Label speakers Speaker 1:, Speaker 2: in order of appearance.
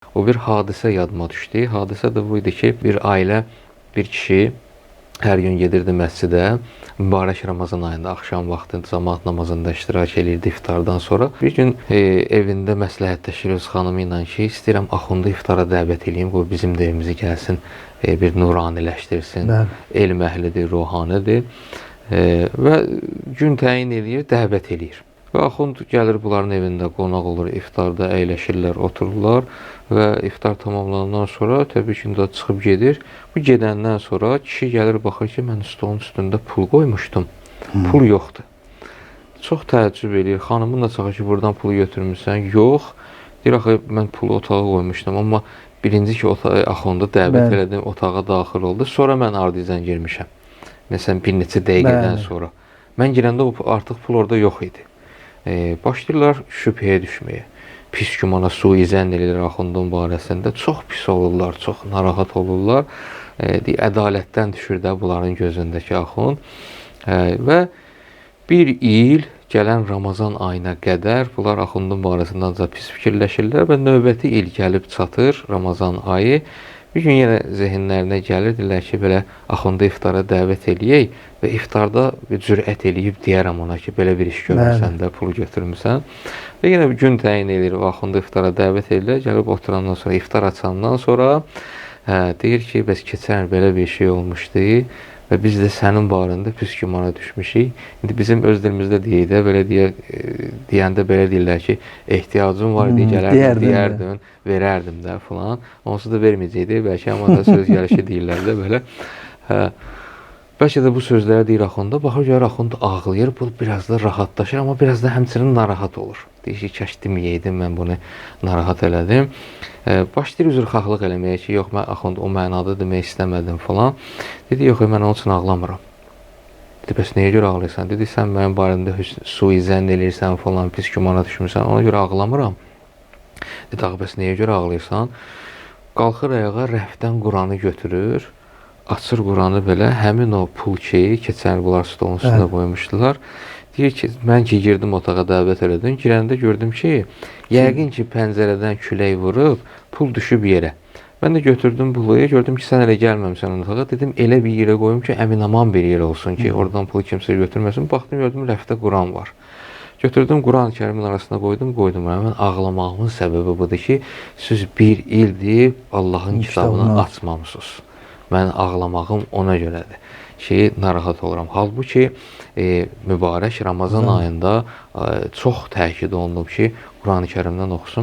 Speaker 1: O bir hadisə yadıma düşdü. Hadisə də bu idi ki, bir ailə, bir kişi hər gün gedirdi məscidə. Mübarək Ramazan ayında axşam vaxtı cəmaət namazında iştirak edirdi iftardan sonra. Bir gün evində məsləhətləşir öz xanımı ilə ki, istəyirəm axundu iftara dəvət edeyim, qoy bizim də evimizi gəlsin, bir nuraniləşdirsin. Elm əhlidir, ruhanidir. Və gün təyin edir, dəvət edir. Və axund gəlir bunların evində qonaq olur, iftarda əyləşirlər, otururlar və iftar tamamlanandan sonra təbii ki, çıxıb gedir. Bu gedəndən sonra kişi gəlir, baxır ki, mən stolun üstündə pul qoymuşdum, pul yoxdur. Çox təəccüb edir, xanımın da çaxır ki, buradan pulu götürmüşsən, yox. Deyir, axı, mən pulu otağa qoymuşdum, amma birinci ki, axundu dəvət elədim, otağa daxil oldu, sonra mən ardizən girmişəm. Məsələn, bir neçə dəqiqədən sonra. Mən girəndə artıq pul orada yox idi. Başlayırlar şübhəyə düşməyə. Pis gümana suizən edirlər axundun barəsində. Çox pis olurlar, çox narahat olurlar. Ədalətdən düşür də bunların gözündəki axund. Və bir il gələn Ramazan ayına qədər bunlar axundun barəsində ancaq pis fikirləşirlər və növbəti il gəlib çatır Ramazan ayı. Bir gün yenə zehinlərinə gəlir, deyirlər ki, belə axundu iftara dəvət eləyək və iftarda bir cürət eləyib deyərəm ona ki, belə bir iş görürsən də, pul götürmüsən. Və yenə bir gün təyin edir, axundu iftara dəvət edirlər, gəlib oturandan sonra, iftar açandan sonra deyir ki, bəs keçən belə bir şey olmuşdu və biz də sənin barəndə pis gümana düşmüşük. İndi bizim öz dilimizdə deyək də, belə deyəndə belə deyirlər ki, ehtiyacım var idi, gələrdim, deyərdim, verərdim də filan. Onsuz da verməyəcəkdi, bəlkə amma da söz gəlişi deyirlər də belə. Bəlkə də bu sözləri deyir axunda, baxır görür axund ağlayır, bu biraz da rahatlaşır, amma biraz da həmçinin narahat olur. Deyir ki, kəş deməyəydim, mən bunu narahat elədim. Başlayır üzrxahlıq eləməyə ki, yox, mən axund o mənada demək istəmədim falan. Dedi, yox, mən onun üçün ağlamıram. Dedi, bəs nəyə görə ağlayırsan? Dedi, sən mənim barəmdə suizən eləyirsən falan, pis gümana düşmürsən, ona görə ağlamıram. Dedi, bəs nəyə görə ağlayırsan? Qalxır ayağa, rəfdən Quranı götürür, açır Quranı belə, həmin o pul ki, keçən bunlar stolun üstünə qoymuşdular. Deyir ki, mən ki, girdim otağa dəvət elədim, girəndə gördüm ki, yəqin ki, pəncərədən külək vurub, pul düşüb yerə. Mən də götürdüm pulu, gördüm ki, sən elə gəlməmsən otağa, dedim, elə bir yerə qoyum ki, əmin-aman bir yer olsun ki, oradan pulu kimsə götürməsin. Baxdım, gördüm, rəfdə Quran var. Götürdüm, Quran-ı Kərimin arasına qoydum. Mən ağlamağımın səbəbi budur ki, siz bir ildir Allahın kitabını açmamışsınız. Mən ağlamağım ona görədir ki, narahat oluram. Halbuki, mübarək Ramazan ayında çox təkid olunub ki, Quran-ı Kərimdən oxusun.